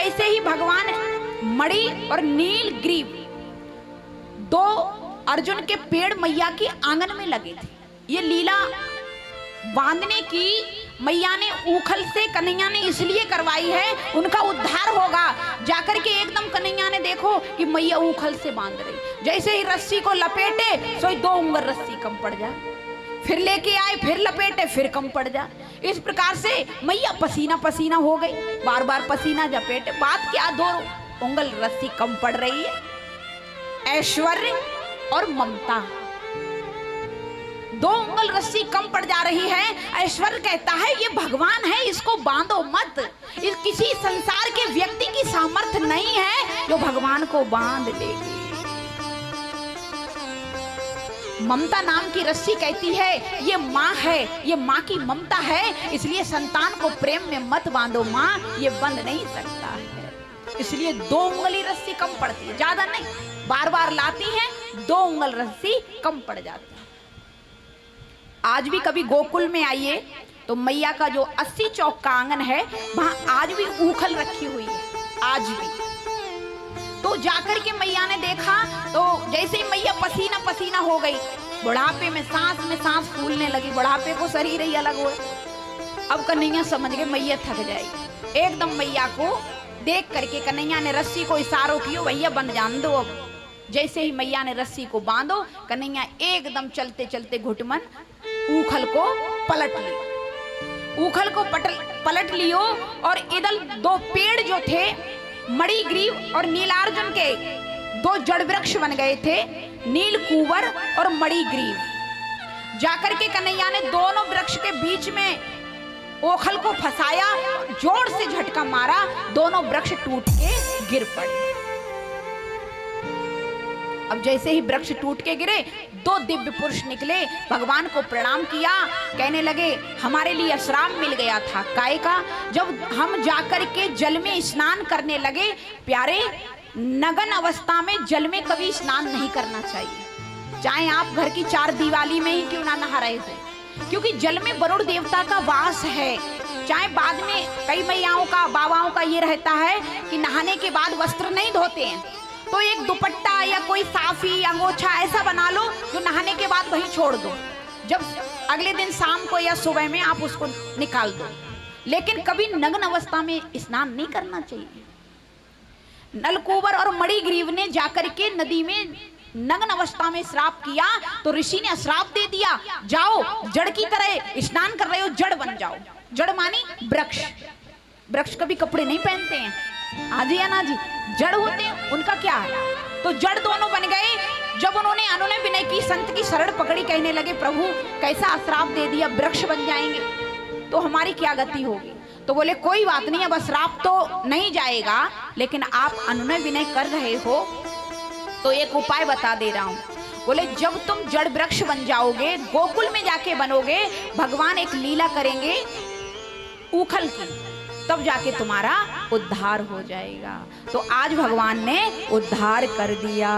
जैसे ही भगवान मणि और नीलग्रीव दो अर्जुन के पेड़ मैया के आंगन में लगे थे। ये लीला बांधने की मैया ने ऊखल से कन्हैया ने इसलिए करवाई है, उनका उद्धार होगा। जाकर के एकदम कन्हैया ने देखो कि मैया ऊखल से बांध रही, जैसे ही रस्सी को लपेटे सोई 2 उंगल रस्सी कम पड़ जाए, फिर लेके आए, फिर लपेटे, फिर कम पड़ जाए। इस प्रकार से मैया पसीना पसीना हो गई, बार बार पसीना लपेटे। बात क्या, 2 उंगल रस्सी कम पड़ रही है। ऐश्वर्य और ममता, 2 उंगल रस्सी कम पड़ जा रही है। ऐश्वर्य कहता है ये भगवान है, इसको बांधो मत। इस किसी संसार के व्यक्ति की सामर्थ्य नहीं है जो भगवान को बांध लेगी। ममता नाम की रस्सी कहती है ये माँ है, ये माँ की ममता है, इसलिए संतान को प्रेम में मत बांधो माँ, ये बंध नहीं सकता है। इसलिए 2 उंगली रस्सी कम पड़ती है, ज्यादा नहीं, बार बार लाती है, 2 उंगल रस्सी कम पड़ जाती है। आज भी कभी गोकुल में आइए तो मैया का जो 80 चौक का आंगन है वहां आज भी ऊखल रखी हुई है, आज भी। तो जाकर के मैया ने देखा तो जैसे ही मैया पसीना पसीना हो गई, बुढ़ापे में सांस फूलने लगी, बुढ़ापे को शरीर ही अलग हो। अब कन्हैया समझ गए मैया थक जाएगी, एकदम मैया को देख करके कन्हैया ने रस्सी को इशारों किया, भैया बंद जान दो। अब जैसे ही मैया ने रस्सी को बांधो, कन्हैया एकदम चलते चलते घुटमन ऊखल को पलट लियो, ऊखल को पलट लियो। और इधर 2 पेड़ जो थे मणिग्रीव और नीलार्जुन के 2 जड़ वृक्ष बन गए थे, नीलकुंवर और मणिग्रीव। जाकर के कन्हैया ने दोनों वृक्ष के बीच में ओखल को फंसाया, जोर से झटका मारा, दोनों वृक्ष टूट के गिर पड़े। अब जैसे ही वृक्ष टूट के गिरे, 2 दिव्य पुरुष निकले, भगवान को प्रणाम किया, कहने लगे हमारे लिए श्राप मिल गया था। काय का? जब हम जाकर के जल में स्नान करने लगे, प्यारे नग्न अवस्था में जल में कभी स्नान नहीं करना चाहिए, चाहे आप घर की 4 दीवाली में ही क्यों ना नहा रहे हो, क्योंकि जल में वरुण देवता का वास है। चाहे बाद में कई मैयाओं का, बाबाओं का ये रहता है कि नहाने के बाद वस्त्र नहीं धोते हैं, तो एक दुपट्टा या कोई साफी अंगोछा ऐसा बना लो जो नहाने के बाद वहीं छोड़ दो, जब अगले दिन शाम को या सुबह में आप उसको निकाल दो। लेकिन कभी नग्न अवस्था में स्नान नहीं करना चाहिए। नलकुंवर और मणिग्रीव ने जाकर के नदी में नग्न अवस्था में श्राप किया, तो ऋषि ने श्राप दे दिया, जाओ जड़ की तरह स्नान कर रहे हो, जड़ बन जाओ। जड़ मानी वृक्ष, वृक्ष कभी कपड़े नहीं पहनते हैं, हाँ जी या ना जी, जड़ होते हैं, उनका क्या है। तो जड़ दोनों बन गए। जब उन्होंने अनुनय विनय की, संत की शरण पकड़ी, कहने लगे प्रभु कैसा श्राप दे दिया, वृक्ष बन जाएंगे तो हमारी क्या गति होगी। तो बोले कोई बात नहीं, अब श्राप तो नहीं जाएगा, लेकिन आप अनुनय विनय कर रहे हो तो एक उपाय बता दे रहा हूं। बोले जब तुम जड़ वृक्ष बन जाओगे, गोकुल में जाके बनोगे, भगवान एक लीला करेंगे ऊखल की, तब जाके तुम्हारा उद्धार हो जाएगा। तो आज भगवान ने उद्धार कर दिया।